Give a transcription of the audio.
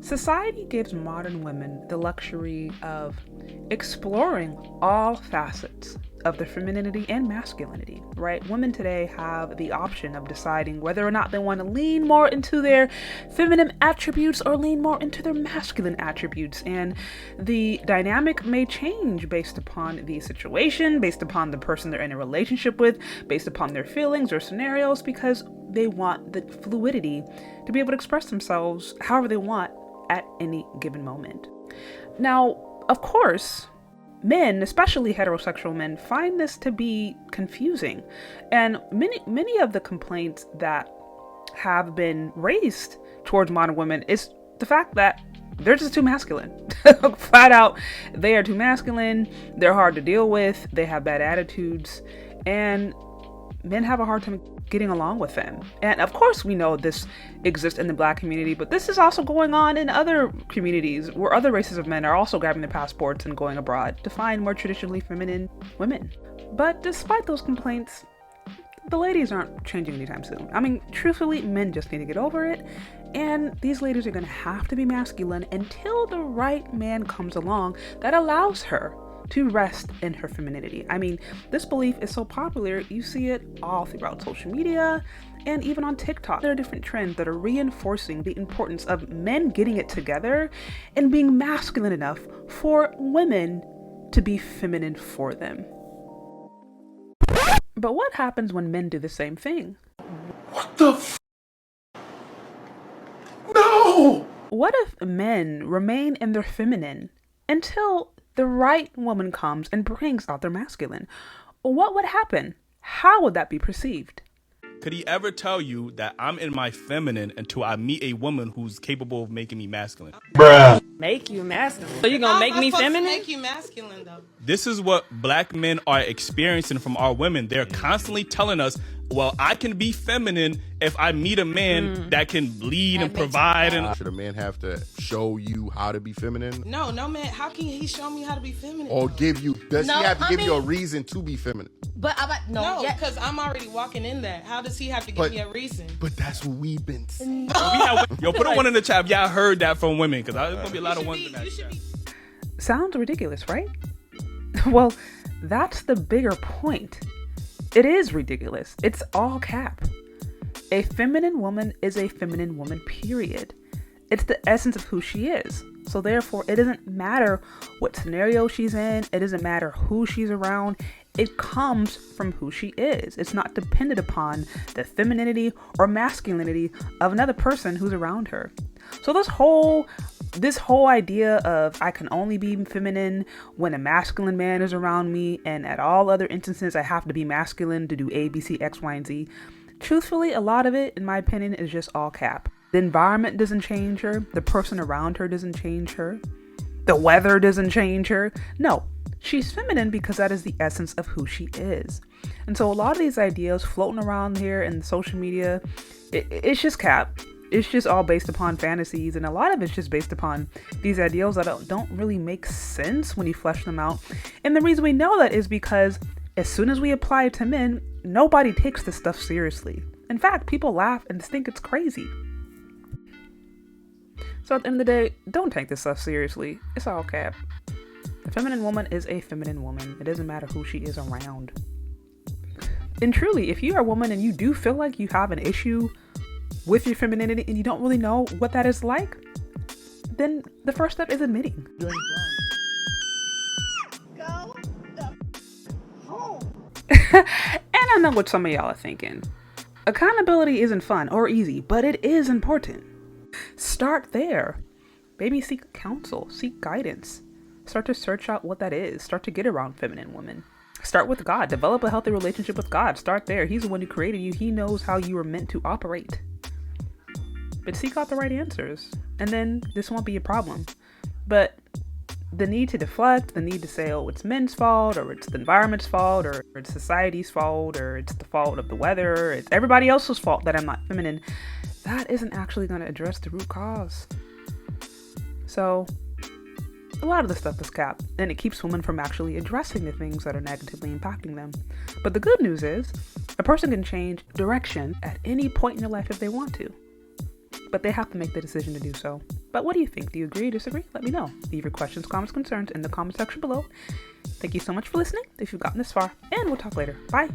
Society gives modern women the luxury of exploring all facets of their femininity and masculinity, right? Women today have the option of deciding whether or not they want to lean more into their feminine attributes or lean more into their masculine attributes. And the dynamic may change based upon the situation, based upon the person they're in a relationship with, based upon their feelings or scenarios, because they want the fluidity to be able to express themselves however they want at any given moment. Now, of course, men, especially heterosexual men, find this to be confusing. And many of the complaints that have been raised towards modern women is the fact that they're just too masculine. Flat out, they are too masculine, they're hard to deal with, they have bad attitudes, and men have a hard time getting along with them. And of course we know this exists in the Black community, but this is also going on in other communities where other races of men are also grabbing their passports and going abroad to find more traditionally feminine women. But despite those complaints, the ladies aren't changing anytime soon. I mean, truthfully, men just need to get over it. And these ladies are going to have to be masculine until the right man comes along that allows her to rest in her femininity. I mean, this belief is so popular, you see it all throughout social media and even on TikTok. There are different trends that are reinforcing the importance of men getting it together and being masculine enough for women to be feminine for them. But what happens when men do the same thing? What the No! What if men remain in their feminine until the right woman comes and brings out their masculine? What would happen? How would that be perceived? Could he ever tell you that I'm in my feminine until I meet a woman who's capable of making me masculine? Bruh. Make you masculine. So you gonna make me feminine? Make you masculine though. This is what Black men are experiencing from our women. They're constantly telling us, well, I can be feminine if I meet a man that can lead and provide. And Should a man have to show you how to be feminine? No man. How can he show me how to be feminine? Or give you, does No, he have to I give you a mean- reason to be feminine? But No, because I'm already walking in that. How does he have to give me a reason? But that's what we've been saying. yo, put a one in the chat if y'all heard that from women, because there's gonna be a lot of ones in that chat. Sounds ridiculous, right? Well, that's the bigger point. It is ridiculous. It's all cap. A feminine woman is a feminine woman, period. It's the essence of who she is. So therefore, it doesn't matter what scenario she's in. It doesn't matter who she's around. It comes from who she is. It's not dependent upon the femininity or masculinity of another person who's around her. So this whole idea of I can only be feminine when a masculine man is around me, and at all other instances I have to be masculine to do A, B, C, X, Y, and Z. Truthfully, a lot of it, in my opinion, is just all cap. The environment doesn't change her. The person around her doesn't change her. The weather doesn't change her. No, she's feminine because that is the essence of who she is. And so a lot of these ideas floating around here in social media, it's just cap. It's just all based upon fantasies, and a lot of it's just based upon these ideals that don't really make sense when you flesh them out. And the reason we know that is because as soon as we apply it to men, nobody takes this stuff seriously. In fact, people laugh and think it's crazy. So at the end of the day, don't take this stuff seriously. It's all cap. A feminine woman is a feminine woman. It doesn't matter who she is around. And truly, if you're a woman and you do feel like you have an issue with your femininity and you don't really know what that is like, then the first step is admitting. Go home. And I know what some of y'all are thinking. Accountability isn't fun or easy, but it is important. Start there. Maybe seek counsel, seek guidance. Start to search out what that is. Start to get around feminine women. Start with God. Develop a healthy relationship with God. Start there. He's the one who created you. He knows how you are meant to operate. But seek out the right answers, and then this won't be a problem. But the need to deflect, the need to say, oh, it's men's fault, or it's the environment's fault, or it's society's fault, or it's the fault of the weather, it's everybody else's fault that I'm not feminine, that isn't actually going to address the root cause. So a lot of the stuff is cap, and it keeps women from actually addressing the things that are negatively impacting them. But the good news is, a person can change direction at any point in their life if they want to. But they have to make the decision to do so. But what do you think? Do you agree, disagree? Let me know. Leave your questions, comments, concerns in the comment section below. Thank you so much for listening if you've gotten this far, and we'll talk later. Bye.